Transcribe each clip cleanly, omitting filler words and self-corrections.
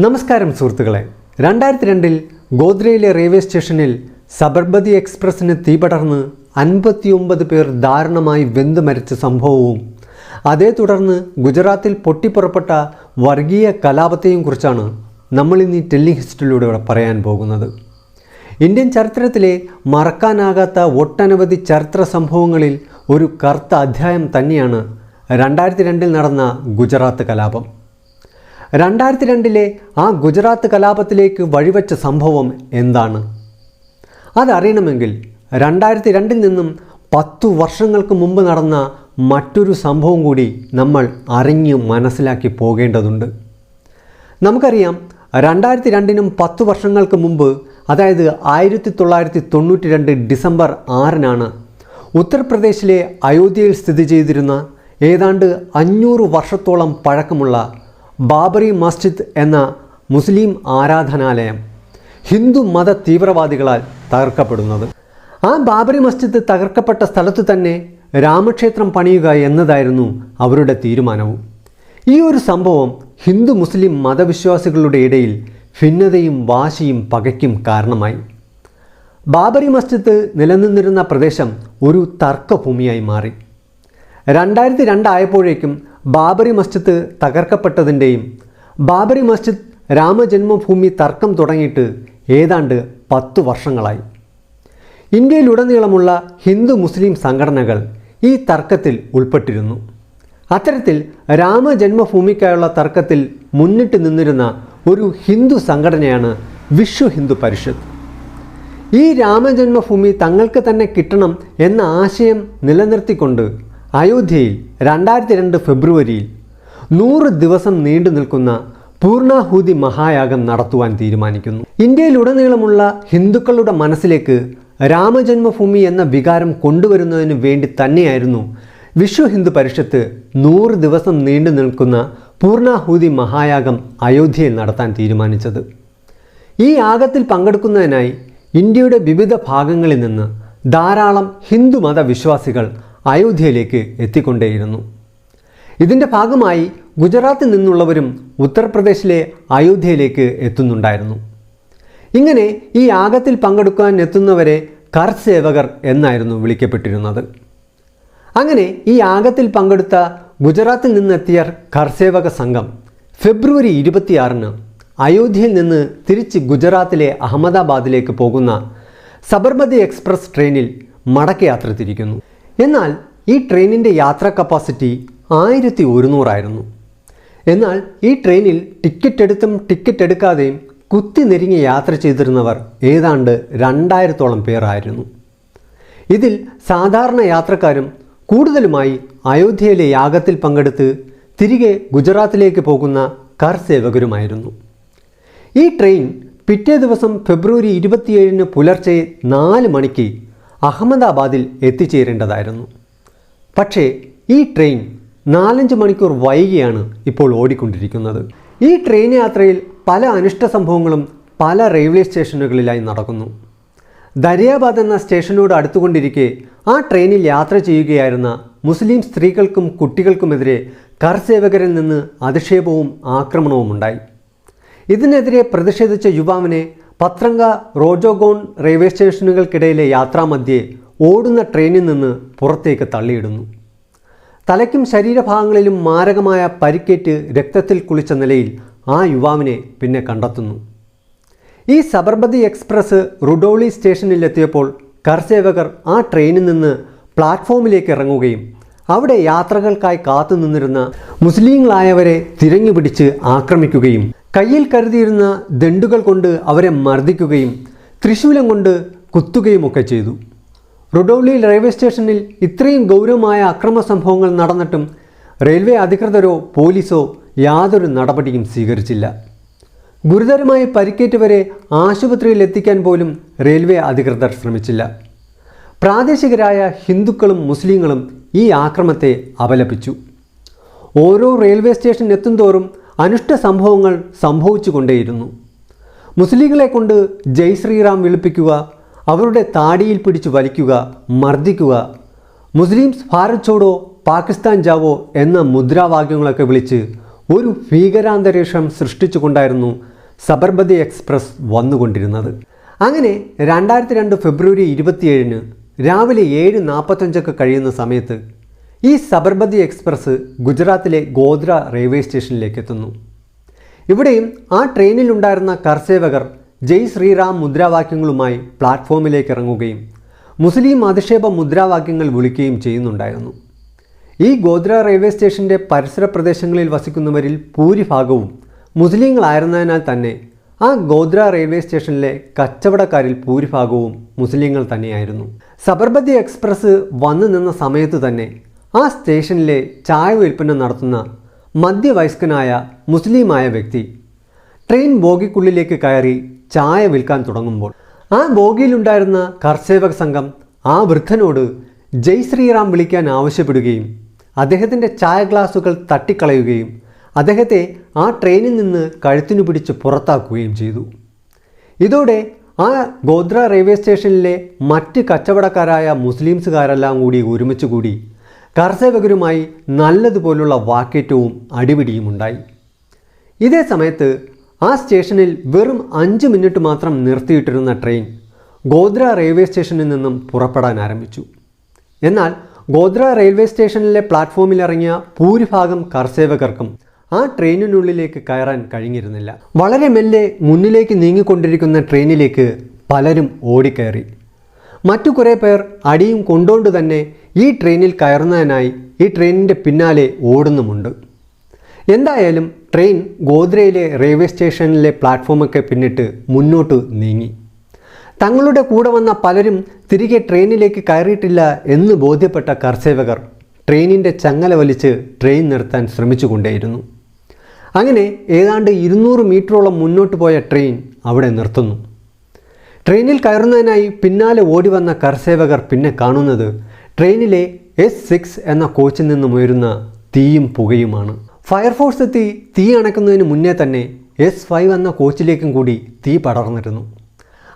നമസ്കാരം സുഹൃത്തുക്കളെ, 2002 ഗോദ്രയിലെ റെയിൽവേ സ്റ്റേഷനിൽ സബർമതി എക്സ്പ്രസ്സിന് തീപടർന്ന് 59 പേർ ദാരുണമായി വെന്തു മരിച്ച സംഭവവും അതേ തുടർന്ന് ഗുജറാത്തിൽ പൊട്ടിപ്പുറപ്പെട്ട വർഗീയ കലാപത്തെയും കുറിച്ചാണ് നമ്മൾ ഇന്ന് ഈ ടെല്ലിംഗ് ഹിസ്റ്ററിയിലൂടെ പറയാൻ പോകുന്നത്. ഇന്ത്യൻ ചരിത്രത്തിലെ മറക്കാനാകാത്ത ഒട്ടനവധി ചരിത്ര സംഭവങ്ങളിൽ ഒരു കറുത്ത അധ്യായം തന്നെയാണ് 2002 നടന്ന ഗുജറാത്ത് കലാപം. 2002 ആ ഗുജറാത്ത് കലാപത്തിലേക്ക് വഴിവെച്ച സംഭവം എന്താണ്? അതറിയണമെങ്കിൽ 2002 നിന്നും 10 വർഷങ്ങൾക്ക് മുമ്പ് നടന്ന മറ്റൊരു സംഭവം കൂടി നമ്മൾ അറിഞ്ഞു മനസ്സിലാക്കി പോകേണ്ടതുണ്ട്. നമുക്കറിയാം, 2002നും 10 വർഷങ്ങൾക്ക് മുമ്പ്, അതായത് 1992 ഡിസംബർ 6 ഉത്തർപ്രദേശിലെ അയോധ്യയിൽ സ്ഥിതി ചെയ്തിരുന്ന ഏതാണ്ട് 500 വർഷത്തോളം പഴക്കമുള്ള ബാബറി മസ്ജിദ് എന്ന മുസ്ലിം ആരാധനാലയം ഹിന്ദു മത തീവ്രവാദികളാൽ തകർക്കപ്പെടുന്നത്. ആ ബാബറി മസ്ജിദ് തകർക്കപ്പെട്ട സ്ഥലത്തു തന്നെ രാമക്ഷേത്രം പണിയുക എന്നതായിരുന്നു അവരുടെ തീരുമാനവും. ഈ ഒരു സംഭവം ഹിന്ദു മുസ്ലിം മതവിശ്വാസികളുടെ ഇടയിൽ ഭിന്നതയും വാശിയും പകയ്ക്കും കാരണമായി. ബാബറി മസ്ജിദ് നിലനിന്നിരുന്ന പ്രദേശം ഒരു തർക്കഭൂമിയായി മാറി. 2002 ആയപ്പോഴേക്കും ബാബറി മസ്ജിദ് തകർക്കപ്പെട്ടതിൻ്റെയും ബാബറി മസ്ജിദ് രാമജന്മഭൂമി തർക്കം തുടങ്ങിയിട്ട് ഏതാണ്ട് 10 വർഷങ്ങളായി. ഇന്ത്യയിലുടനീളമുള്ള ഹിന്ദു മുസ്ലിം സംഘടനകൾ ഈ തർക്കത്തിൽ ഉൾപ്പെട്ടിരുന്നു. അത്തരത്തിൽ രാമജന്മഭൂമിക്കായുള്ള തർക്കത്തിൽ മുന്നിട്ട് നിന്നിരുന്ന ഒരു ഹിന്ദു സംഘടനയാണ് വിശ്വ ഹിന്ദു പരിഷത്ത്. ഈ രാമജന്മഭൂമി തങ്ങൾക്ക് തന്നെ കിട്ടണം എന്ന ആശയം നിലനിർത്തിക്കൊണ്ട് അയോധ്യയിൽ 2002 ഫെബ്രുവരിയിൽ 100 ദിവസം നീണ്ടു നിൽക്കുന്ന പൂർണാഹൂതി മഹായാഗം നടത്തുവാൻ തീരുമാനിക്കുന്നു. ഇന്ത്യയിലുടനീളമുള്ള ഹിന്ദുക്കളുടെ മനസ്സിലേക്ക് രാമജന്മഭൂമി എന്ന വികാരം കൊണ്ടുവരുന്നതിന് വേണ്ടി തന്നെയായിരുന്നു വിശ്വ ഹിന്ദു പരിഷത്ത് 100 ദിവസം നീണ്ടു നിൽക്കുന്ന പൂർണാഹൂതി മഹായാഗം അയോധ്യയിൽ നടത്താൻ തീരുമാനിച്ചത്. ഈ യാഗത്തിൽ പങ്കെടുക്കുന്നതിനായി ഇന്ത്യയുടെ വിവിധ ഭാഗങ്ങളിൽ നിന്ന് ധാരാളം ഹിന്ദു മതവിശ്വാസികൾ അയോധ്യയിലേക്ക് എത്തിക്കൊണ്ടേയിരുന്നു. ഇതിൻ്റെ ഭാഗമായി ഗുജറാത്തിൽ നിന്നുള്ളവരും ഉത്തർപ്രദേശിലെ അയോധ്യയിലേക്ക് എത്തുന്നുണ്ടായിരുന്നു. ഇങ്ങനെ ഈ യാഗത്തിൽ പങ്കെടുക്കാൻ എത്തുന്നവരെ കർസേവകർ എന്നായിരുന്നു വിളിക്കപ്പെട്ടിരുന്നത്. അങ്ങനെ ഈ യാഗത്തിൽ പങ്കെടുത്ത ഗുജറാത്തിൽ നിന്നെത്തിയ കർസേവക സംഘം ഫെബ്രുവരി 26 അയോധ്യയിൽ നിന്ന് തിരിച്ച് ഗുജറാത്തിലെ അഹമ്മദാബാദിലേക്ക് പോകുന്ന സബർമതി എക്സ്പ്രസ് ട്രെയിനിൽ മടക്കയാത്ര തിരിക്കുന്നു. എന്നാൽ ഈ ട്രെയിനിൻ്റെ യാത്രാ കപ്പാസിറ്റി 1100 ആയിരുന്നു. എന്നാൽ ഈ ട്രെയിനിൽ ടിക്കറ്റ് എടുത്തും ടിക്കറ്റ് എടുക്കാതെയും കുത്തി നെരിങ്ങി യാത്ര ചെയ്തിരുന്നവർ ഏതാണ്ട് 2000-ഓളം പേരായിരുന്നു. ഇതിൽ സാധാരണ യാത്രക്കാരും കൂടുതലുമായി അയോധ്യയിലെ യാഗത്തിൽ പങ്കെടുത്ത് തിരികെ ഗുജറാത്തിലേക്ക് പോകുന്ന കർസേവകരുമായിരുന്നു. ഈ ട്രെയിൻ പിറ്റേ ദിവസം ഫെബ്രുവരി 27 പുലർച്ചെ 4 മണിക്ക് അഹമ്മദാബാദിൽ എത്തിച്ചേരേണ്ടതായിരുന്നു. പക്ഷേ ഈ ട്രെയിൻ 4-5 മണിക്കൂർ വൈകിയാണ് ഇപ്പോൾ ഓടിക്കൊണ്ടിരിക്കുന്നത്. ഈ ട്രെയിൻ യാത്രയിൽ പല അനിഷ്ട സംഭവങ്ങളും പല റെയിൽവേ സ്റ്റേഷനുകളിലായി നടക്കുന്നു. ദരിയാബാദ് എന്ന സ്റ്റേഷനോട് അടുത്തുകൊണ്ടിരിക്കെ ആ ട്രെയിനിൽ യാത്ര ചെയ്യുകയായിരുന്ന മുസ്ലിം സ്ത്രീകൾക്കും കുട്ടികൾക്കുമെതിരെ കർസേവകരിൽ നിന്ന് അധിക്ഷേപവും ആക്രമണവും ഉണ്ടായി. ഇതിനെതിരെ പ്രതിഷേധിച്ച യുവാവിനെ പത്രങ്ക റോജോഗോൺ റെയിൽവേ സ്റ്റേഷനുകൾക്കിടയിലെ യാത്രാമധ്യേ ഓടുന്ന ട്രെയിനിൽ നിന്ന് പുറത്തേക്ക് തള്ളിയിടുന്നു. തലയ്ക്കും ശരീരഭാഗങ്ങളിലും മാരകമായ പരിക്കേറ്റ് രക്തത്തിൽ കുളിച്ച നിലയിൽ ആ യുവാവിനെ പിന്നെ കണ്ടെത്തുന്നു. ഈ സബർമതി എക്സ്പ്രസ് റുഡോളി സ്റ്റേഷനിലെത്തിയപ്പോൾ കർസേവകർ ആ ട്രെയിനിൽ നിന്ന് പ്ലാറ്റ്ഫോമിലേക്ക് ഇറങ്ങുകയും അവിടെ യാത്രകൾക്കായി കാത്തുനിന്നിരുന്ന മുസ്ലിങ്ങളായവരെ തിരഞ്ഞുപിടിച്ച് ആക്രമിക്കുകയും കയ്യിൽ കരുതിയിരുന്ന ദണ്ഡുകൾ കൊണ്ട് അവരെ മർദ്ദിക്കുകയും ത്രിശൂലം കൊണ്ട് കുത്തുകയുമൊക്കെ ചെയ്തു. റുഡോളി റെയിൽവേ സ്റ്റേഷനിൽ ഇത്രയും ഗൗരവമായ അക്രമ സംഭവങ്ങൾ നടന്നിട്ടും റെയിൽവേ അധികൃതരോ പോലീസോ യാതൊരു നടപടിയും സ്വീകരിച്ചില്ല. ഗുരുതരമായി പരിക്കേറ്റവരെ ആശുപത്രിയിൽ എത്തിക്കാൻ പോലും റെയിൽവേ അധികൃതർ ശ്രമിച്ചില്ല. പ്രാദേശികരായ ഹിന്ദുക്കളും മുസ്ലിങ്ങളും ഈ ആക്രമത്തെ അപലപിച്ചു. ഓരോ റെയിൽവേ സ്റ്റേഷൻ എത്തുന്തോറും അനിഷ്ട സംഭവങ്ങൾ സംഭവിച്ചു കൊണ്ടേയിരുന്നു. മുസ്ലിങ്ങളെ കൊണ്ട് ജയ് ശ്രീറാം വിളിപ്പിക്കുക, അവരുടെ താടിയിൽ പിടിച്ചു വലിക്കുക, മർദ്ദിക്കുക, മുസ്ലിംസ് ഭാരത് ചോടോ പാകിസ്ഥാൻ ജാവോ എന്ന മുദ്രാവാക്യങ്ങളൊക്കെ വിളിച്ച് ഒരു ഭീകരാന്തരീക്ഷം സൃഷ്ടിച്ചുകൊണ്ടായിരുന്നു സബർമതി എക്സ്പ്രസ് വന്നുകൊണ്ടിരുന്നത്. അങ്ങനെ 2002 ഫെബ്രുവരി 27 രാവിലെ 7:45 കഴിയുന്ന സമയത്ത് ഈ സബർമതി എക്സ്പ്രസ് ഗുജറാത്തിലെ ഗോദ്ര റെയിൽവേ സ്റ്റേഷനിലേക്ക് എത്തുന്നു. ഇവിടെയും ആ ട്രെയിനിലുണ്ടായിരുന്ന കർസേവകർ ജയ് ശ്രീറാം മുദ്രാവാക്യങ്ങളുമായി പ്ലാറ്റ്ഫോമിലേക്ക് ഇറങ്ങുകയും മുസ്ലിം അധിക്ഷേപ മുദ്രാവാക്യങ്ങൾ വിളിക്കുകയും ചെയ്യുന്നുണ്ടായിരുന്നു. ഈ ഗോദ്ര റെയിൽവേ സ്റ്റേഷൻ്റെ പരിസര പ്രദേശങ്ങളിൽ വസിക്കുന്നവരിൽ ഭൂരിഭാഗവും മുസ്ലിങ്ങളായിരുന്നതിനാൽ തന്നെ ആ ഗോദ്ര റെയിൽവേ സ്റ്റേഷനിലെ കച്ചവടക്കാരിൽ ഭൂരിഭാഗവും മുസ്ലിങ്ങൾ തന്നെയായിരുന്നു. സബർമതി എക്സ്പ്രസ് വന്നു നിന്ന സമയത്ത് തന്നെ ആ സ്റ്റേഷനിലെ ചായ വിൽപ്പന നടത്തുന്ന മധ്യവയസ്കനായ മുസ്ലിമായ വ്യക്തി ട്രെയിൻ ബോഗിക്കുള്ളിലേക്ക് കയറി ചായ വിൽക്കാൻ തുടങ്ങുമ്പോൾ ആ ബോഗിയിലുണ്ടായിരുന്ന കർസേവക സംഘം ആ വൃദ്ധനോട് ജയ് ശ്രീറാം വിളിക്കാൻ ആവശ്യപ്പെടുകയും അദ്ദേഹത്തിൻ്റെ ചായ ഗ്ലാസുകൾ തട്ടിക്കളയുകയും അദ്ദേഹത്തെ ആ ട്രെയിനിൽ നിന്ന് കഴുത്തിനു പിടിച്ച് പുറത്താക്കുകയും ചെയ്തു. ഇതോടെ ആ ഗോദ്ര റെയിൽവേ സ്റ്റേഷനിലെ മറ്റ് കച്ചവടക്കാരായ മുസ്ലിംസുകാരെല്ലാം കൂടി ഒരുമിച്ച് കൂടി കർസേവകരുമായി നല്ലതുപോലുള്ള വാക്കേറ്റവും അടിപിടിയും ഉണ്ടായി. ഇതേ സമയത്ത് ആ സ്റ്റേഷനിൽ വെറും 5 മിനിറ്റ് മാത്രം നിർത്തിയിട്ടിരുന്ന ട്രെയിൻ ഗോദ്ര റെയിൽവേ സ്റ്റേഷനിൽ നിന്നും പുറപ്പെടാൻ ആരംഭിച്ചു. എന്നാൽ ഗോദ്ര റെയിൽവേ സ്റ്റേഷനിലെ പ്ലാറ്റ്ഫോമിൽ ഇറങ്ങിയ ഭൂരിഭാഗം കർസേവകർക്കും ആ ട്രെയിനിനുള്ളിലേക്ക് കയറാൻ കഴിഞ്ഞിരുന്നില്ല. വളരെ മെല്ലെ മുന്നിലേക്ക് നീങ്ങിക്കൊണ്ടിരിക്കുന്ന ട്രെയിനിലേക്ക് പലരും ഓടിക്കയറി. മറ്റു കുറേ പേർ അടിയും കൊണ്ടുകൊണ്ട് തന്നെ ഈ ട്രെയിനിൽ കയറുന്നതിനായി ഈ ട്രെയിനിൻ്റെ പിന്നാലെ ഓടുന്നുമുണ്ട്. എന്തായാലും ട്രെയിൻ ഗോദ്രയിലെ റെയിൽവേ സ്റ്റേഷനിലെ പ്ലാറ്റ്ഫോമൊക്കെ പിന്നിട്ട് മുന്നോട്ട് നീങ്ങി. തങ്ങളുടെ കൂടെ വന്ന പലരും തിരികെ ട്രെയിനിലേക്ക് കയറിയിട്ടില്ല എന്ന് ബോധ്യപ്പെട്ട കർസേവകർ ട്രെയിനിൻ്റെ ചങ്ങല വലിച്ച് ട്രെയിൻ നിർത്താൻ ശ്രമിച്ചുകൊണ്ടേയിരുന്നു. അങ്ങനെ ഏതാണ്ട് 200 മീറ്ററോളം മുന്നോട്ട് പോയ ട്രെയിൻ അവിടെ നിർത്തുന്നു. ട്രെയിനിൽ കയറുന്നതിനായി പിന്നാലെ ഓടി വന്ന കർസേവകർ പിന്നെ കാണുന്നത് ട്രെയിനിലെ S6 എന്ന കോച്ചിൽ നിന്നും ഉയരുന്ന തീയും പുകയുമാണ്. ഫയർഫോഴ്സ് എത്തി തീ അണയ്ക്കുന്നതിന് മുന്നേ തന്നെ S5 എന്ന കോച്ചിലേക്കും കൂടി തീ പടർന്നിരുന്നു.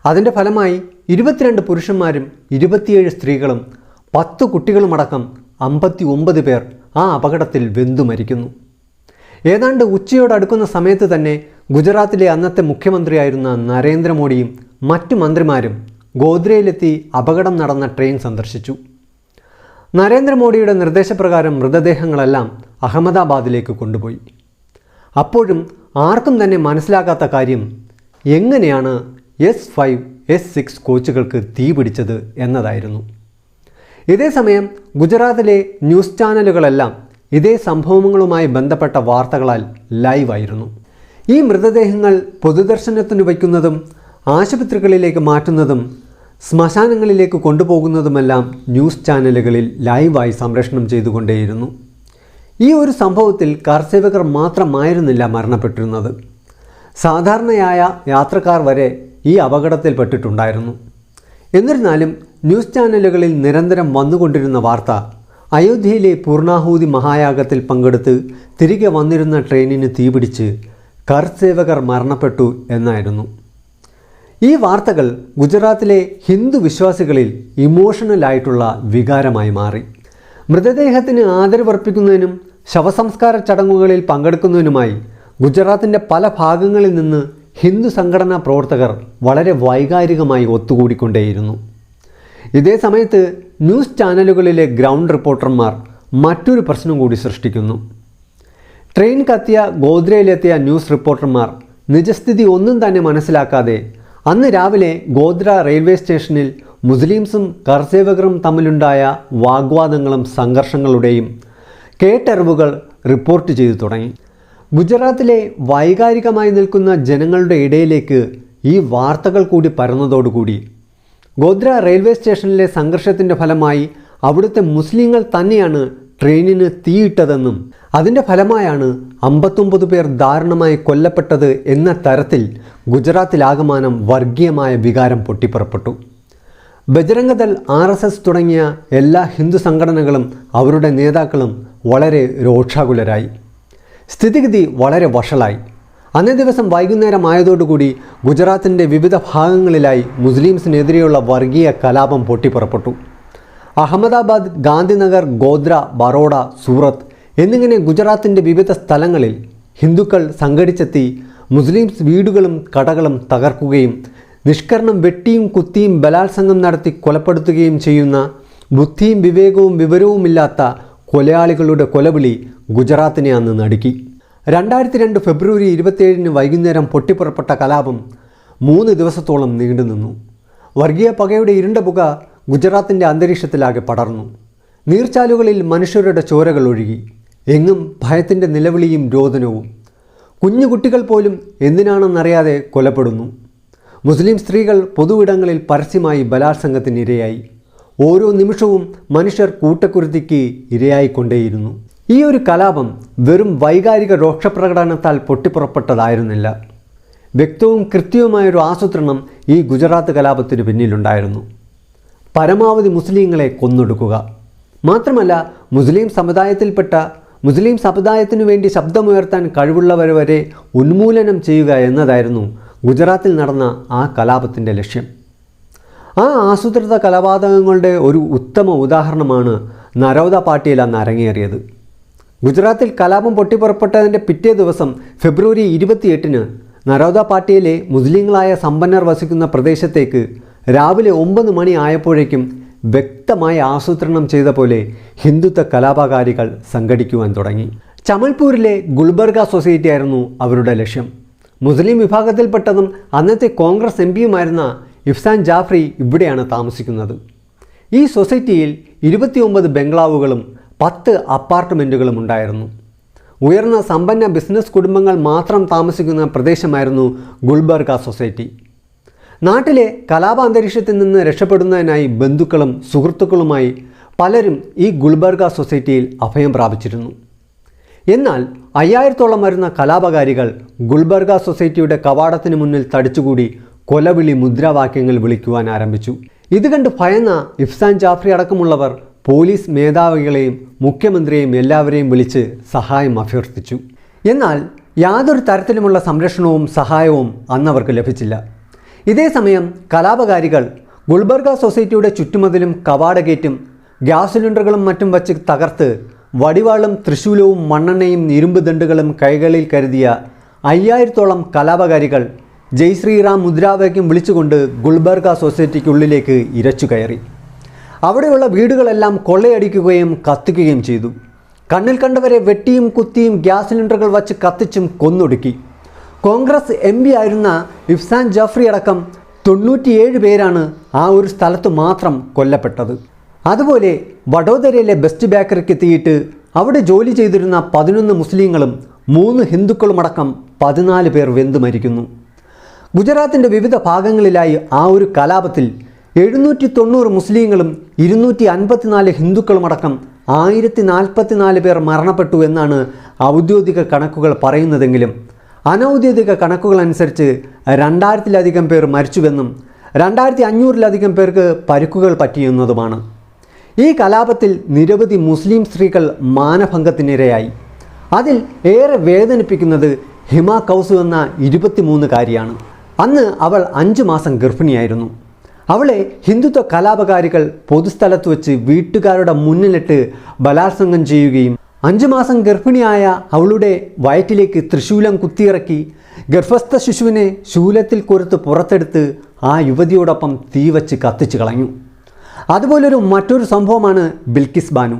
അതിൻ്റെ ഫലമായി 22 പുരുഷന്മാരും 27 സ്ത്രീകളും 10 കുട്ടികളുമടക്കം 59 പേർ ആ അപകടത്തിൽ വെന്തു മരിക്കുന്നു. ഏതാണ്ട് ഉച്ചയോടടുക്കുന്ന സമയത്ത് തന്നെ ഗുജറാത്തിലെ അന്നത്തെ മുഖ്യമന്ത്രിയായിരുന്ന നരേന്ദ്രമോദിയും മറ്റു മന്ത്രിമാരും ഗോദ്രയിലെത്തി അപകടം നടന്ന ട്രെയിൻ സന്ദർശിച്ചു. നരേന്ദ്രമോദിയുടെ നിർദ്ദേശപ്രകാരം മൃതദേഹങ്ങളെല്ലാം അഹമ്മദാബാദിലേക്ക് കൊണ്ടുപോയി. അപ്പോഴും ആർക്കും തന്നെ മനസ്സിലാകാത്ത കാര്യം എങ്ങനെയാണ് S5, S6 കോച്ചുകൾക്ക് തീ പിടിച്ചത് എന്നതായിരുന്നു. ഇതേസമയം ഗുജറാത്തിലെ ന്യൂസ് ചാനലുകളെല്ലാം ഇതേ സംഭവങ്ങളുമായി ബന്ധപ്പെട്ട വാർത്തകളാൽ ലൈവായിരുന്നു. ഈ മൃതദേഹങ്ങൾ പൊതുദർശനത്തിന് വയ്ക്കുന്നതും ആശുപത്രികളിലേക്ക് മാറ്റുന്നതും ശ്മശാനങ്ങളിലേക്ക് കൊണ്ടുപോകുന്നതുമെല്ലാം ന്യൂസ് ചാനലുകളിൽ ലൈവായി സംപ്രേഷണം ചെയ്തുകൊണ്ടേയിരുന്നു. ഈ ഒരു സംഭവത്തിൽ കർസേവകർ മാത്രമായിരുന്നില്ല മരണപ്പെട്ടിരുന്നത്. സാധാരണയായ യാത്രക്കാർ വരെ ഈ അപകടത്തിൽപ്പെട്ടിട്ടുണ്ടായിരുന്നു. എന്നിരുന്നാലും ന്യൂസ് ചാനലുകളിൽ നിരന്തരം വന്നുകൊണ്ടിരുന്ന വാർത്ത അയോധ്യയിലെ പൂർണാഹൂതി മഹായാഗത്തിൽ പങ്കെടുത്ത് തിരികെ വന്നിരുന്ന ട്രെയിനിന് തീപിടിച്ച് കർസേവകർ മരണപ്പെട്ടു എന്നായിരുന്നു. ഈ വാർത്തകൾ ഗുജറാത്തിലെ ഹിന്ദു വിശ്വാസികളിൽ ഇമോഷണലായിട്ടുള്ള വികാരമായി മാറി. മൃതദേഹത്തിന് ആദരവർപ്പിക്കുന്നതിനും ശവസംസ്കാര ചടങ്ങുകളിൽ പങ്കെടുക്കുന്നതിനുമായി ഗുജറാത്തിൻ്റെ പല ഭാഗങ്ങളിൽ നിന്ന് ഹിന്ദു സംഘടനാ പ്രവർത്തകർ വളരെ വൈകാരികമായി ഒത്തുകൂടിക്കൊണ്ടേയിരുന്നു. ഇതേ സമയത്ത് ന്യൂസ് ചാനലുകളിലെ ഗ്രൗണ്ട് റിപ്പോർട്ടർമാർ മറ്റൊരു പ്രശ്നം കൂടി സൃഷ്ടിക്കുന്നു. ട്രെയിൻ കത്തിയ ഗോദ്രയിലെത്തിയ ന്യൂസ് റിപ്പോർട്ടർമാർ നിജസ്ഥിതി ഒന്നും തന്നെ മനസ്സിലാക്കാതെ അന്ന് രാവിലെ ഗോദ്ര റെയിൽവേ സ്റ്റേഷനിൽ മുസ്ലിംസും കർസേവകരും തമ്മിലുണ്ടായ വാഗ്വാദങ്ങളും സംഘർഷങ്ങളുടെയും കേട്ടറിവുകൾ റിപ്പോർട്ട് ചെയ്തു തുടങ്ങി. ഗുജറാത്തിലെ വൈകാരികമായി നിൽക്കുന്ന ജനങ്ങളുടെ ഇടയിലേക്ക് ഈ വാർത്തകൾ കൂടി പരന്നതോടുകൂടി ഗോദ്ര റെയിൽവേ സ്റ്റേഷനിലെ സംഘർഷത്തിൻ്റെ ഫലമായി അവിടുത്തെ മുസ്ലിങ്ങൾ തന്നെയാണ് ട്രെയിനിന് തീയിട്ടതെന്നും അതിൻ്റെ ഫലമായാണ് 59 പേർ ദാരുണമായി കൊല്ലപ്പെട്ടത് എന്ന തരത്തിൽ ഗുജറാത്തിലാകമാനം വർഗീയമായ വികാരം പൊട്ടിപ്പുറപ്പെട്ടു. ബജ്രംഗദൾ, RSS തുടങ്ങിയ എല്ലാ ഹിന്ദു സംഘടനകളും അവരുടെ നേതാക്കളും വളരെ രോഷാകുലരായി. സ്ഥിതിഗതി വളരെ വഷളായി. അന്നേ ദിവസം വൈകുന്നേരമായതോടുകൂടി ഗുജറാത്തിൻ്റെ വിവിധ ഭാഗങ്ങളിലായി മുസ്ലിംസിനെതിരെയുള്ള വർഗീയ കലാപം പൊട്ടിപ്പുറപ്പെട്ടു. അഹമ്മദാബാദ്, ഗാന്ധിനഗർ, ഗോദ്ര, ബറോഡ, സൂറത്ത് എന്നിങ്ങനെ ഗുജറാത്തിൻ്റെ വിവിധ സ്ഥലങ്ങളിൽ ഹിന്ദുക്കൾ സംഘടിച്ചെത്തി മുസ്ലിംസ് വീടുകളും കടകളും തകർക്കുകയും നിഷ്കരണം വെട്ടിയും കുത്തിയും ബലാത്സംഗം നടത്തി കൊലപ്പെടുത്തുകയും ചെയ്യുന്ന ബുദ്ധിയും വിവേകവും വിവരവുമില്ലാത്ത കൊലയാളികളുടെ കൊലവിളി ഗുജറാത്തിനെ അന്ന് നടുക്കി. 2002 ഫെബ്രുവരി 27 വൈകുന്നേരം പൊട്ടിപ്പുറപ്പെട്ട കലാപം 3 ദിവസത്തോളം നീണ്ടുനിന്നു. വർഗീയ പകയുടെ ഇരുണ്ട പുക ഗുജറാത്തിൻ്റെ അന്തരീക്ഷത്തിലാകെ പടർന്നു. നീർച്ചാലുകളിൽ മനുഷ്യരുടെ ചോരകൾ ഒഴുകി. എങ്ങും ഭയത്തിൻ്റെ നിലവിളിയും രോദനവും. കുഞ്ഞുകുട്ടികൾ പോലും എന്തിനാണെന്നറിയാതെ കൊലപ്പെടുന്നു. മുസ്ലിം സ്ത്രീകൾ പൊതുവിടങ്ങളിൽ പരസ്യമായി ബലാത്സംഗത്തിനിരയായി. ഓരോ നിമിഷവും മനുഷ്യർ കൂട്ടക്കുരുതിക്ക് ഇരയായിക്കൊണ്ടേയിരുന്നു. ഈ ഒരു കലാപം വെറും വൈകാരിക രോക്ഷപ്രകടനത്താൽ പൊട്ടിപ്പുറപ്പെട്ടതായിരുന്നില്ല. വ്യക്തവും കൃത്യവുമായൊരു ആസൂത്രണം ഈ ഗുജറാത്ത് കലാപത്തിന് പിന്നിലുണ്ടായിരുന്നു. പരമാവധി മുസ്ലിങ്ങളെ കൊന്നൊടുക്കുക. മാത്രമല്ല, മുസ്ലിം സമുദായത്തിനു വേണ്ടി ശബ്ദമുയർത്താൻ കഴിവുള്ളവരെ വരെ ഉന്മൂലനം ചെയ്യുക എന്നതായിരുന്നു ഗുജറാത്തിൽ നടന്ന ആ കലാപത്തിൻ്റെ ലക്ഷ്യം. ആ ആസൂത്രിത കൊലപാതകങ്ങളുടെ ഒരു ഉത്തമ ഉദാഹരണമാണ് നരോദ പാട്ടിയിൽ അന്ന് അരങ്ങേറിയത്. ഗുജറാത്തിൽ കലാപം പൊട്ടിപ്പുറപ്പെട്ടതിൻ്റെ പിറ്റേ ദിവസം ഫെബ്രുവരി 28 നരോദ പാട്ടിയിലെ മുസ്ലിങ്ങളായ സമ്പന്നർ വസിക്കുന്ന പ്രദേശത്തേക്ക് രാവിലെ 9 മണി ആയപ്പോഴേക്കും വ്യക്തമായി ആസൂത്രണം ചെയ്ത പോലെ ഹിന്ദുത്വ കലാപകാരികൾ സംഘടിക്കുവാൻ തുടങ്ങി. ചമൽപൂരിലെ ഗുൽബർഗ സൊസൈറ്റി ആയിരുന്നു അവരുടെ ലക്ഷ്യം. മുസ്ലിം വിഭാഗത്തിൽപ്പെട്ടതും അന്നത്തെ കോൺഗ്രസ് എംപിയുമായിരുന്ന ഇഫ്സാൻ ജാഫ്രി ഇവിടെയാണ് താമസിക്കുന്നത്. ഈ സൊസൈറ്റിയിൽ 29 ബംഗ്ലാവുകളും 10 അപ്പാർട്ട്മെൻറ്റുകളും ഉണ്ടായിരുന്നു. ഉയർന്ന സമ്പന്ന ബിസിനസ് കുടുംബങ്ങൾ മാത്രം താമസിക്കുന്ന പ്രദേശമായിരുന്നു ഗുൽബർഗ സൊസൈറ്റി. നാട്ടിലെ കലാപാന്തരീക്ഷത്തിൽ നിന്ന് രക്ഷപ്പെടുന്നതിനായി ബന്ധുക്കളും സുഹൃത്തുക്കളുമായി പലരും ഈ ഗുൽബർഗ സൊസൈറ്റിയിൽ അഭയം പ്രാപിച്ചിരുന്നു. എന്നാൽ 5000-ഓളം വരുന്ന കലാപകാരികൾ ഗുൽബർഗ സൊസൈറ്റിയുടെ കവാടത്തിന് മുന്നിൽ തടിച്ചുകൂടി കൊലവിളി മുദ്രാവാക്യങ്ങൾ വിളിക്കുവാൻ ആരംഭിച്ചു. ഇത് കണ്ട് ഭയന്ന ഇഫ്സാൻ ജാഫ്രി അടക്കമുള്ളവർ പോലീസ് മേധാവികളെയും മുഖ്യമന്ത്രിയെയും എല്ലാവരെയും വിളിച്ച് സഹായം അഭ്യർത്ഥിച്ചു. എന്നാൽ യാതൊരു തരത്തിലുമുള്ള സംരക്ഷണവും സഹായവും അന്നവർക്ക് ലഭിച്ചില്ല. ഇതേസമയം കലാപകാരികൾ ഗുൽബർഗ സൊസൈറ്റിയുടെ ചുറ്റുമതിലും കവാടഗേറ്റും ഗ്യാസ് സിലിണ്ടറുകളും മറ്റും വച്ച് തകർത്ത് വടിവാളും തൃശൂലവും മണ്ണെണ്ണയും ഇരുമ്പ് ദണ്ടുകളും കൈകളിൽ കരുതിയ 5000-ഓളം കലാപകാരികൾ ജയ് ശ്രീറാം മുദ്രാവാക്യം വിളിച്ചുകൊണ്ട് ഗുൽബർഗ സൊസൈറ്റിക്കുള്ളിലേക്ക് ഇരച്ചു കയറി. അവിടെയുള്ള വീടുകളെല്ലാം കൊള്ളയടിക്കുകയും കത്തിക്കുകയും ചെയ്തു. കണ്ണിൽ കണ്ടവരെ വെട്ടിയും കുത്തിയും ഗ്യാസ് സിലിണ്ടറുകൾ വച്ച് കത്തിച്ചും കൊന്നൊടുക്കി. കോൺഗ്രസ് MP ആയിരുന്ന ഇഫ്സാൻ ജാഫ്രി അടക്കം 97 പേരാണ് ആ ഒരു സ്ഥലത്ത് മാത്രം കൊല്ലപ്പെട്ടത്. അതുപോലെ വഡോദരയിലെ ബെസ്റ്റ് ബേക്കറിക്ക് എത്തിയിട്ട് അവിടെ ജോലി ചെയ്തിരുന്ന 11 മുസ്ലിങ്ങളും 3 ഹിന്ദുക്കളുമടക്കം 14 പേർ വെന്തു മരിക്കുന്നു. ഗുജറാത്തിൻ്റെ വിവിധ ഭാഗങ്ങളിലായി ആ ഒരു കലാപത്തിൽ 790 മുസ്ലിങ്ങളും 254 ഹിന്ദുക്കളുമടക്കം 1044 പേർ മരണപ്പെട്ടു എന്നാണ് ഔദ്യോഗിക കണക്കുകൾ പറയുന്നതെങ്കിലും അനൗദ്യോഗിക കണക്കുകൾ അനുസരിച്ച് 2000-ലധികം പേർ മരിച്ചുവെന്നും 2500-ലധികം പേർക്ക് പരിക്കുകൾ പറ്റിയെന്നതുമാണ്. ഈ കലാപത്തിൽ നിരവധി മുസ്ലിം സ്ത്രീകൾ മാനഭംഗത്തിനിരയായി. അതിൽ ഏറെ വേദനിപ്പിക്കുന്നത് ഹിമ കൗസു എന്ന 23-കാരിയാണ്. അന്ന് അവൾ 5 മാസം ഗർഭിണിയായിരുന്നു. അവളെ ഹിന്ദുത്വ കലാപകാരികൾ പൊതുസ്ഥലത്ത് വെച്ച് വീട്ടുകാരുടെ മുന്നിലിട്ട് ബലാത്സംഗം ചെയ്യുകയും 5 മാസം ഗർഭിണിയായ അവളുടെ വയറ്റിലേക്ക് തൃശൂലം കുത്തിയിറക്കി ഗർഭസ്ഥ ശിശുവിനെ ശൂലത്തിൽ കൊരുത്ത് പുറത്തെടുത്ത് ആ യുവതിയോടൊപ്പം തീ വച്ച് കത്തിച്ചു കളഞ്ഞു. അതുപോലൊരു മറ്റൊരു സംഭവമാണ് ബിൽക്കിസ് ബാനു.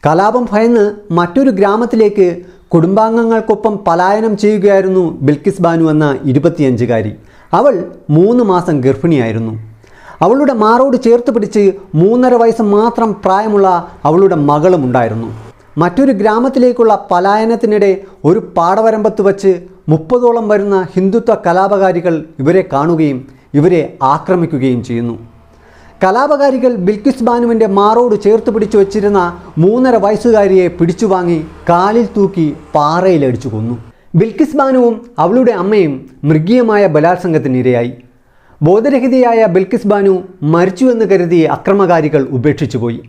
കലാപം ഭയന്ന് മറ്റൊരു ഗ്രാമത്തിലേക്ക് കുടുംബാംഗങ്ങൾക്കൊപ്പം പലായനം ചെയ്യുകയായിരുന്നു ബിൽക്കിസ് ബാനു എന്ന 25-കാരി. അവൾ 3 മാസം ഗർഭിണിയായിരുന്നു. അവളുടെ മാറോട് ചേർത്ത് പിടിച്ച് 3.5 വയസ്സ് മാത്രം പ്രായമുള്ള അവളുടെ മകളും ഉണ്ടായിരുന്നു. മറ്റൊരു ഗ്രാമത്തിലേക്കുള്ള പലായനത്തിനിടെ ഒരു പാടവരമ്പത്ത് വച്ച് 30ഓളം വരുന്ന ഹിന്ദുത്വ കലാപകാരികൾ ഇവരെ കാണുകയും ഇവരെ ആക്രമിക്കുകയും ചെയ്യുന്നു. കലാപകാരികൾ ബിൽക്കിസ് ബാനുവിൻ്റെ മാറോട് ചേർത്ത് പിടിച്ചു വച്ചിരുന്ന 3.5 വയസ്സുകാരിയെ പിടിച്ചുവാങ്ങി കാലിൽ തൂക്കി പാറയിലടിച്ചു കൊന്നു. ബിൽക്കിസ് ബാനുവും അവളുടെ അമ്മയും മൃഗീയമായ ബലാത്സംഗത്തിനിരയായി. ബോധരഹിതയായ ബിൽക്കിസ് ബാനു മരിച്ചുവെന്ന് കരുതി അക്രമകാരികൾ ഉപേക്ഷിച്ചുപോയി.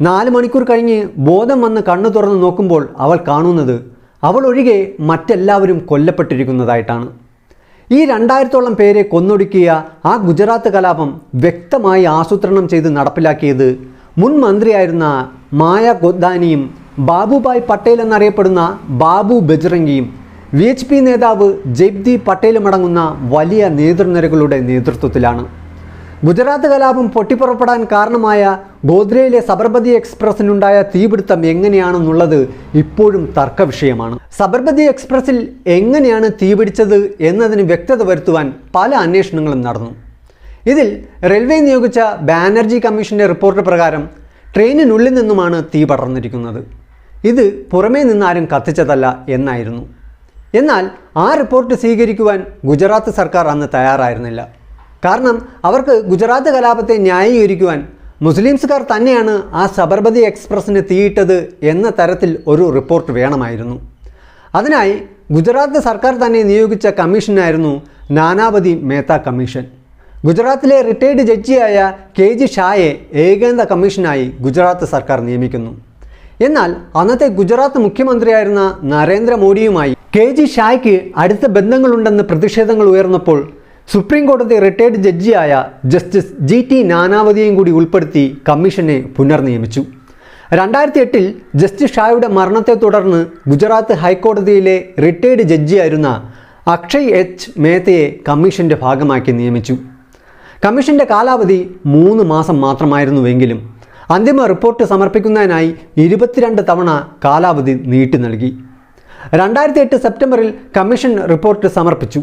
4 മണിക്കൂർ കഴിഞ്ഞ് ബോധം വന്ന് കണ്ണു തുറന്ന് നോക്കുമ്പോൾ അവൾ കാണുന്നത് അവൾ ഒഴികെ മറ്റെല്ലാവരും കൊല്ലപ്പെട്ടിരിക്കുന്നതായിട്ടാണ്. ഈ 2000-ഓളം പേരെ കൊന്നൊടുക്കിയ ആ ഗുജറാത്ത് കലാപം വ്യക്തമായി ആസൂത്രണം ചെയ്ത് നടപ്പിലാക്കിയത് മുൻ മന്ത്രിയായിരുന്ന മായ ഗോദ്ദാനിയും ബാബുഭായ് പട്ടേൽ എന്നറിയപ്പെടുന്ന ബാബു ബജ്രംഗിയും VHP നേതാവ് ജയ്പ്ദീപ് പട്ടേലുമടങ്ങുന്ന വലിയ നേതൃനിരകളുടെ നേതൃത്വത്തിലാണ്. ഗുജറാത്ത് കലാപം പൊട്ടിപ്പുറപ്പെടാൻ കാരണമായ ഗോദ്രയിലെ സബർമതി എക്സ്പ്രസിനുണ്ടായ തീപിടുത്തം എങ്ങനെയാണെന്നുള്ളത് ഇപ്പോഴും തർക്കവിഷയമാണ്. സബർമതി എക്സ്പ്രസിൽ എങ്ങനെയാണ് തീപിടിച്ചത് എന്നതിന് വ്യക്തത വരുത്തുവാൻ പല അന്വേഷണങ്ങളും നടന്നു. ഇതിൽ റെയിൽവേ നിയോഗിച്ച ബാനർജി കമ്മീഷന്റെ റിപ്പോർട്ട് പ്രകാരം ട്രെയിനിനുള്ളിൽ നിന്നുമാണ് തീ പടർന്നിരിക്കുന്നത്. ഇത് പുറമേ നിന്നാരും കത്തിച്ചതല്ല എന്നായിരുന്നു. എന്നാൽ ആ റിപ്പോർട്ട് സ്വീകരിക്കുവാൻ ഗുജറാത്ത് സർക്കാർ അന്ന് തയ്യാറായിരുന്നില്ല. കാരണം അവർക്ക് ഗുജറാത്ത് കലാപത്തെ ന്യായീകരിക്കുവാൻ മുസ്ലിംസുകാർ തന്നെയാണ് ആ സബർമതി എക്സ്പ്രസിന് തീയിട്ടത് എന്ന തരത്തിൽ ഒരു റിപ്പോർട്ട് വേണമായിരുന്നു. അതിനായി ഗുജറാത്ത് സർക്കാർ തന്നെ നിയോഗിച്ച കമ്മീഷനായിരുന്നു നാനാവതി മേത്ത കമ്മീഷൻ. ഗുജറാത്തിലെ റിട്ടയർഡ് ജഡ്ജിയായ KG ഷായെ ഏകേന്ദ്ര കമ്മീഷനായി ഗുജറാത്ത് സർക്കാർ നിയമിക്കുന്നു. എന്നാൽ അന്നത്തെ ഗുജറാത്ത് മുഖ്യമന്ത്രിയായിരുന്ന നരേന്ദ്രമോദിയുമായി KG ഷായ്ക്ക് അടുത്ത ബന്ധങ്ങളുണ്ടെന്ന് പ്രതിഷേധങ്ങൾ ഉയർന്നപ്പോൾ സുപ്രീം കോടതി റിട്ടയർഡ് ജഡ്ജിയായ ജസ്റ്റിസ് GT നാനാവതിയെയും കൂടി ഉൾപ്പെടുത്തി കമ്മീഷനെ പുനർനിയമിച്ചു. 2008 ജസ്റ്റിസ് ഷായുടെ മരണത്തെ തുടർന്ന് ഗുജറാത്ത് ഹൈക്കോടതിയിലെ റിട്ടയർഡ് ജഡ്ജിയായിരുന്ന അക്ഷയ് H മേത്തയെ കമ്മീഷന്റെ ഭാഗമാക്കി നിയമിച്ചു. കമ്മീഷന്റെ കാലാവധി 3 മാസം മാത്രമായിരുന്നുവെങ്കിലും അന്തിമ റിപ്പോർട്ട് സമർപ്പിക്കുന്നതിനായി 22 തവണ കാലാവധി നീട്ടി നൽകി. 2008 സെപ്റ്റംബറിൽ കമ്മീഷൻ റിപ്പോർട്ട് സമർപ്പിച്ചു.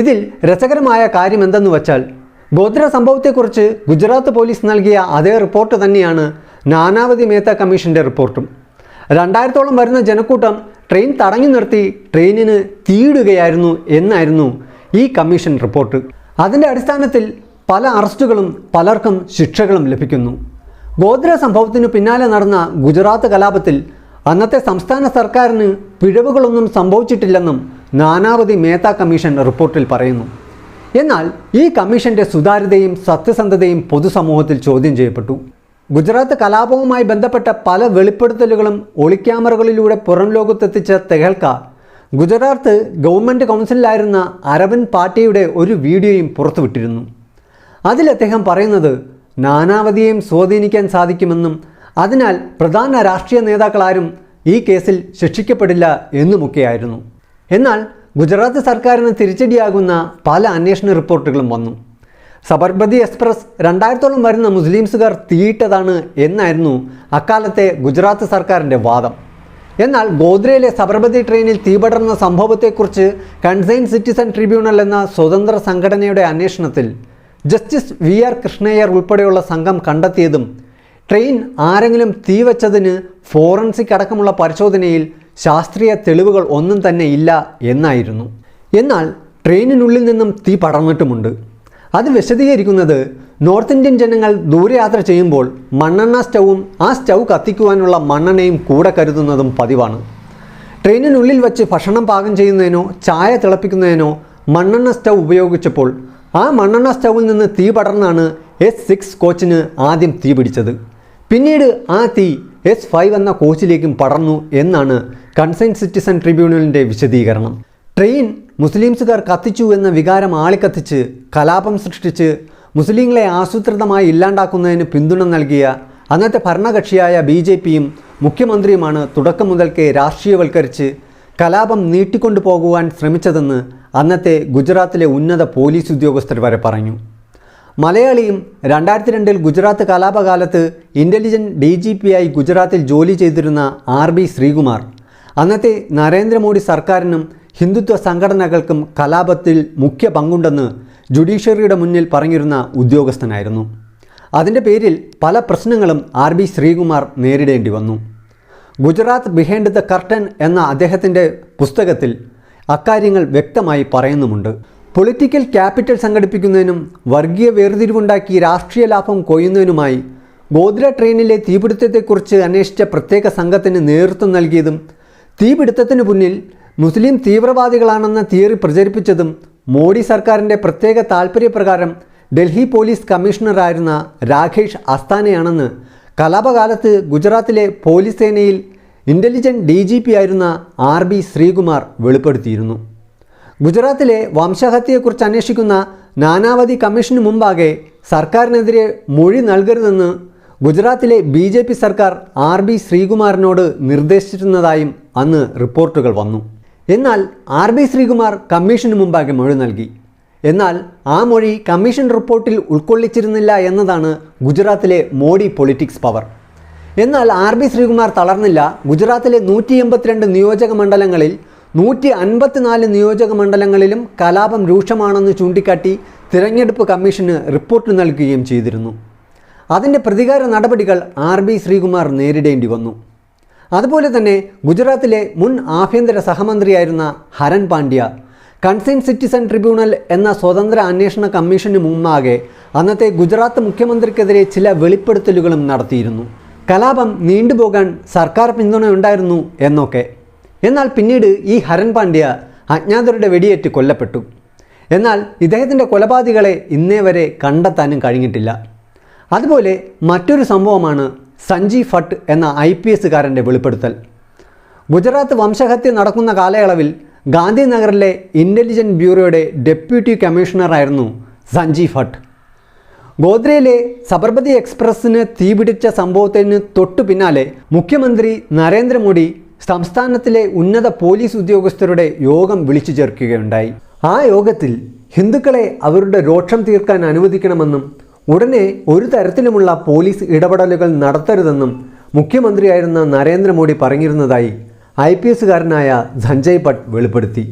ഇതിൽ രസകരമായ കാര്യം എന്തെന്ന് വച്ചാൽ ഗോദ്ര സംഭവത്തെക്കുറിച്ച് ഗുജറാത്ത് പോലീസ് നൽകിയ അതേ റിപ്പോർട്ട് തന്നെയാണ് നാനാവതി മേത്ത കമ്മീഷന്റെ റിപ്പോർട്ടും. 2000ഓളം വരുന്ന ജനക്കൂട്ടം ട്രെയിൻ തടഞ്ഞു നിർത്തി ട്രെയിനിന് തീയിടുകയായിരുന്നു എന്നായിരുന്നു ഈ കമ്മീഷൻ റിപ്പോർട്ട്. അതിൻ്റെ അടിസ്ഥാനത്തിൽ പല അറസ്റ്റുകളും പലർക്കും ശിക്ഷകളും ലഭിക്കുന്നു. ഗോദ്ര സംഭവത്തിനു പിന്നാലെ നടന്ന ഗുജറാത്ത് കലാപത്തിൽ അന്നത്തെ സംസ്ഥാന സർക്കാരിന് പിഴവുകളൊന്നും സംഭവിച്ചിട്ടില്ലെന്നും നാനാവതി മേത്ത കമ്മീഷൻ റിപ്പോർട്ടിൽ പറയുന്നു. എന്നാൽ ഈ കമ്മീഷന്റെ സുതാര്യതയും സത്യസന്ധതയും പൊതുസമൂഹത്തിൽ ചോദ്യം ചെയ്യപ്പെട്ടു. ഗുജറാത്ത് കലാപവുമായി ബന്ധപ്പെട്ട പല വെളിപ്പെടുത്തലുകളും ഒളിക്യാമറകളിലൂടെ പുറം ലോകത്തെത്തിച്ച തെഹൽക്ക ഗുജറാത്ത് ഗവൺമെൻറ് കൗൺസിലായിരുന്ന അരവിന്ദ് പാട്ടിയുടെ ഒരു വീഡിയോയും പുറത്തുവിട്ടിരുന്നു. അതിൽ അദ്ദേഹം പറയുന്നത് നാനാവതിയെയും സ്വാധീനിക്കാൻ സാധിക്കുമെന്നും അതിനാൽ പ്രധാന രാഷ്ട്രീയ നേതാക്കളാരും ഈ കേസിൽ ശിക്ഷിക്കപ്പെടില്ല എന്നുമൊക്കെയായിരുന്നു. എന്നാൽ ഗുജറാത്ത് സർക്കാരിന് തിരിച്ചടിയാകുന്ന പല അന്വേഷണ റിപ്പോർട്ടുകളും വന്നു. സബർമതി എക്സ്പ്രസ് 2000ഓളം വരുന്ന മുസ്ലിംസുകാർ തീയിട്ടതാണ് എന്നായിരുന്നു അക്കാലത്തെ ഗുജറാത്ത് സർക്കാരിൻ്റെ വാദം. എന്നാൽ ഗോദ്രയിലെ സബർമതി ട്രെയിനിൽ തീപടർന്ന സംഭവത്തെക്കുറിച്ച് കൺസേൺ സിറ്റിസൺ ട്രിബ്യൂണൽ എന്ന സ്വതന്ത്ര സംഘടനയുടെ അന്വേഷണത്തിൽ ജസ്റ്റിസ് VR കൃഷ്ണയ്യർ ഉൾപ്പെടെയുള്ള സംഘം കണ്ടെത്തിയതും ട്രെയിൻ ആരെങ്കിലും തീവച്ചതിന് ഫോറൻസിക് അടക്കമുള്ള പരിശോധനയിൽ ശാസ്ത്രീയ തെളിവുകൾ ഒന്നും തന്നെ ഇല്ല എന്നായിരുന്നു. എന്നാൽ ട്രെയിനിനുള്ളിൽ നിന്നും തീ പടർന്നിട്ടുമുണ്ട്. അത് വിശദീകരിക്കുന്നത് നോർത്ത് ഇന്ത്യൻ ജനങ്ങൾ ദൂരയാത്ര ചെയ്യുമ്പോൾ മണ്ണെണ്ണ സ്റ്റൗവും ആ സ്റ്റൗ കത്തിക്കുവാനുള്ള മണ്ണെണ്ണയും കൂടെ കരുതുന്നതും പതിവാണ്. ട്രെയിനിനുള്ളിൽ വച്ച് ഭക്ഷണം പാകം ചെയ്യുന്നതിനോ ചായ തിളപ്പിക്കുന്നതിനോ മണ്ണെണ്ണ സ്റ്റൗ ഉപയോഗിച്ചപ്പോൾ ആ മണ്ണെണ്ണ സ്റ്റൗവിൽ നിന്ന് തീ പടർന്നാണ് S6 കോച്ചിന് ആദ്യം തീ പിടിച്ചത്. പിന്നീട് ആ തീ S5 എന്ന കോച്ചിലേക്കും പടർന്നു എന്നാണ് കൺസേൺ സിറ്റിസൺ ട്രിബ്യൂണലിൻ്റെ വിശദീകരണം. ട്രെയിൻ മുസ്ലിംസുകാർ കത്തിച്ചു എന്ന വികാരം ആളിക്കത്തിച്ച് കലാപം സൃഷ്ടിച്ച് മുസ്ലിങ്ങളെ ആസൂത്രിതമായി ഇല്ലാണ്ടാക്കുന്നതിന് പിന്തുണ നൽകിയ അന്നത്തെ ഭരണകക്ഷിയായ BJPയും മുഖ്യമന്ത്രിയുമാണ് തുടക്കം മുതൽക്കേ രാഷ്ട്രീയവൽക്കരിച്ച് കലാപം നീട്ടിക്കൊണ്ടു പോകുവാൻ ശ്രമിച്ചതെന്ന് അന്നത്തെ ഗുജറാത്തിലെ ഉന്നത പോലീസ് ഉദ്യോഗസ്ഥർ വരെ പറഞ്ഞു. മലയാളിയും 2002 ഗുജറാത്ത് കലാപകാലത്ത് ഇൻ്റലിജൻറ്റ് DGPയായി ഗുജറാത്തിൽ ജോലി ചെയ്തിരുന്ന RB ശ്രീകുമാർ അന്നത്തെ നരേന്ദ്രമോദി സർക്കാരിനും ഹിന്ദുത്വ സംഘടനകൾക്കും കലാപത്തിൽ മുഖ്യ പങ്കുണ്ടെന്ന് ജുഡീഷ്യറിയുടെ മുന്നിൽ പറഞ്ഞിരുന്ന ഉദ്യോഗസ്ഥനായിരുന്നു. അതിൻ്റെ പേരിൽ പല പ്രശ്നങ്ങളും RB ശ്രീകുമാർ നേരിടേണ്ടി വന്നു. ഗുജറാത്ത് ബിഹൈൻഡ് ദ കർട്ടൻ എന്ന അദ്ദേഹത്തിൻ്റെ പുസ്തകത്തിൽ അക്കാര്യങ്ങൾ വ്യക്തമായി പറയുന്നുമുണ്ട്. പൊളിറ്റിക്കൽ ക്യാപിറ്റൽ സംഘടിപ്പിക്കുന്നതിനും വർഗീയ വേർതിരിവുണ്ടാക്കി രാഷ്ട്രീയ ലാഭം കൊയ്യുന്നതിനുമായി ഗോദ്ര ട്രെയിനിലെ തീപിടുത്തത്തെക്കുറിച്ച് അന്വേഷിച്ച പ്രത്യേക സംഘത്തിന് നേതൃത്വം നൽകിയതും തീപിടുത്തത്തിന് പിന്നിൽ മുസ്ലിം തീവ്രവാദികളാണെന്ന തിയറി പ്രചരിപ്പിച്ചതും മോഡി സർക്കാരിൻ്റെ പ്രത്യേക താൽപ്പര്യപ്രകാരം ഡൽഹി പോലീസ് കമ്മീഷണറായിരുന്ന രാകേഷ് അസ്താനയാണെന്ന് കലാപകാലത്ത് ഗുജറാത്തിലെ പോലീസ് സേനയിൽ ഇൻ്റലിജൻറ്റ് DGP ആയിരുന്ന RB ശ്രീകുമാർ വെളിപ്പെടുത്തിയിരുന്നു. ഗുജറാത്തിലെ വംശഹത്യയെക്കുറിച്ച് അന്വേഷിക്കുന്ന നാനാവതി കമ്മീഷന് മുമ്പാകെ സർക്കാരിനെതിരെ മൊഴി നൽകരുതെന്ന് ഗുജറാത്തിലെ BJP സർക്കാർ RB ശ്രീകുമാറിനോട് നിർദ്ദേശിച്ചിരുന്നതായും അന്ന് റിപ്പോർട്ടുകൾ വന്നു. എന്നാൽ RB ശ്രീകുമാർ കമ്മീഷന് മുമ്പാകെ മൊഴി നൽകി. എന്നാൽ ആ മൊഴി കമ്മീഷൻ റിപ്പോർട്ടിൽ ഉൾക്കൊള്ളിച്ചിരുന്നില്ല എന്നതാണ് ഗുജറാത്തിലെ മോഡി പൊളിറ്റിക്സ് പവർ. എന്നാൽ RB ശ്രീകുമാർ തളർന്നില്ല. ഗുജറാത്തിലെ 182 നിയോജക മണ്ഡലങ്ങളിൽ 154 നിയോജക മണ്ഡലങ്ങളിലും കലാപം രൂക്ഷമാണെന്ന് ചൂണ്ടിക്കാട്ടി തിരഞ്ഞെടുപ്പ് കമ്മീഷന് റിപ്പോർട്ട് നൽകുകയും ചെയ്തിരുന്നു. അതിൻ്റെ പ്രതികാര നടപടികൾ RB ശ്രീകുമാർ നേരിടേണ്ടി വന്നു. അതുപോലെ തന്നെ ഗുജറാത്തിലെ മുൻ ആഭ്യന്തര സഹമന്ത്രിയായിരുന്ന Haren Pandya concern citizen tribunal എന്ന സ്വതന്ത്ര അന്വേഷണ കമ്മീഷന് മുമ്പാകെ അന്നത്തെ ഗുജറാത്ത് മുഖ്യമന്ത്രിക്കെതിരെ ചില വെളിപ്പെടുത്തലുകളും നടത്തിയിരുന്നു. കലാപം നീണ്ടുപോകാൻ സർക്കാർ പിന്തുണയുണ്ടായിരുന്നു എന്നൊക്കെ. എന്നാൽ പിന്നീട് ഈ ഹരൻ പാണ്ഡ്യ അജ്ഞാതരുടെ വെടിയേറ്റ് കൊല്ലപ്പെട്ടു. എന്നാൽ ഇദ്ദേഹത്തിൻ്റെ കൊലപാതകളെ ഇന്നേ വരെ കണ്ടെത്താനും കഴിഞ്ഞിട്ടില്ല. അതുപോലെ മറ്റൊരു സംഭവമാണ് സഞ്ജീവ് ഭട്ട് എന്ന IPSകാരൻ്റെ വെളിപ്പെടുത്തൽ. ഗുജറാത്ത് വംശഹത്യ നടക്കുന്ന കാലയളവിൽ ഗാന്ധിനഗറിലെ ഇൻ്റലിജൻസ് ബ്യൂറോയുടെ ഡെപ്യൂട്ടി കമ്മീഷണറായിരുന്നു സഞ്ജീവ് ഭട്ട്. ഗോദ്രയിലെ സബർമതി എക്സ്പ്രസ്സിന് തീപിടിച്ച സംഭവത്തിന് തൊട്ടു പിന്നാലെ മുഖ്യമന്ത്രി നരേന്ദ്രമോദി സംസ്ഥാനത്തിലെ ഉന്നത പോലീസ് ഉദ്യോഗസ്ഥരുടെ യോഗം വിളിച്ചു ചേർക്കുകയുണ്ടായി. ആ യോഗത്തിൽ ഹിന്ദുക്കളെ അവരുടെ രോഷം തീർക്കാൻ അനുവദിക്കണമെന്നും ഉടനെ ഒരു തരത്തിലുമുള്ള പോലീസ് ഇടപെടലുകൾ നടത്തരുതെന്നും മുഖ്യമന്ത്രിയായിരുന്ന നരേന്ദ്രമോദി പറഞ്ഞിരുന്നതായി IPSകാരനായ സഞ്ജയ് ഭട്ട് വെളിപ്പെടുത്തി.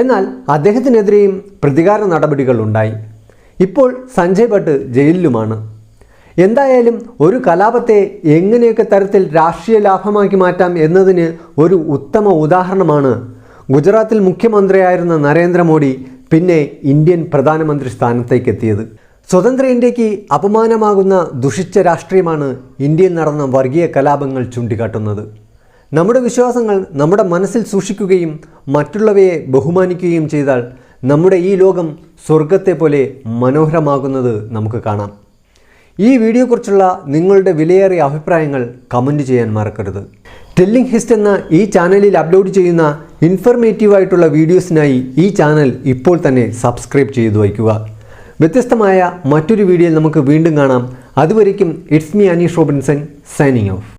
എന്നാൽ അദ്ദേഹത്തിനെതിരെയും പ്രതികാര നടപടികൾ ഉണ്ടായി. ഇപ്പോൾ സഞ്ജയ് ഭട്ട് ജയിലിലുമാണ്. എന്തായാലും ഒരു കലാപത്തെ എങ്ങനെയൊക്കെ തരത്തിൽ രാഷ്ട്രീയ ലാഭമാക്കി മാറ്റാം എന്നതിന് ഒരു ഉത്തമ ഉദാഹരണമാണ് ഗുജറാത്തിൽ മുഖ്യമന്ത്രിയായിരുന്ന നരേന്ദ്രമോദി പിന്നെ ഇന്ത്യൻ പ്രധാനമന്ത്രി സ്ഥാനത്തേക്ക് എത്തിയത്. സ്വതന്ത്ര ഇന്ത്യക്ക് അപമാനമാകുന്ന ദുഷിച്ച രാഷ്ട്രീയമാണ് ഇന്ത്യയിൽ നടന്ന വർഗീയ കലാപങ്ങൾ ചൂണ്ടിക്കാട്ടുന്നത്. നമ്മുടെ വിശ്വാസങ്ങൾ നമ്മുടെ മനസ്സിൽ സൂക്ഷിക്കുകയും മറ്റുള്ളവയെ ബഹുമാനിക്കുകയും ചെയ്താൽ നമ്മുടെ ഈ ലോകം സ്വർഗത്തെ പോലെ മനോഹരമാകുന്നത് നമുക്ക് കാണാം. ഈ വീഡിയോയെക്കുറിച്ചുള്ള നിങ്ങളുടെ വിലയേറിയ അഭിപ്രായങ്ങൾ കമൻറ്റ് ചെയ്യാൻ മറക്കരുത്. ടെല്ലിംഗ് ഹിസ്റ്റ് എന്ന ഈ ചാനലിൽ അപ്ലോഡ് ചെയ്യുന്ന ഇൻഫർമേറ്റീവായിട്ടുള്ള വീഡിയോസിനായി ഈ ചാനൽ ഇപ്പോൾ തന്നെ സബ്സ്ക്രൈബ് ചെയ്തു വയ്ക്കുക. വ്യത്യസ്തമായ മറ്റൊരു വീഡിയോയിൽ നമുക്ക് വീണ്ടും കാണാം. അതുവരേക്കും it's me Aneesh Robinson signing off.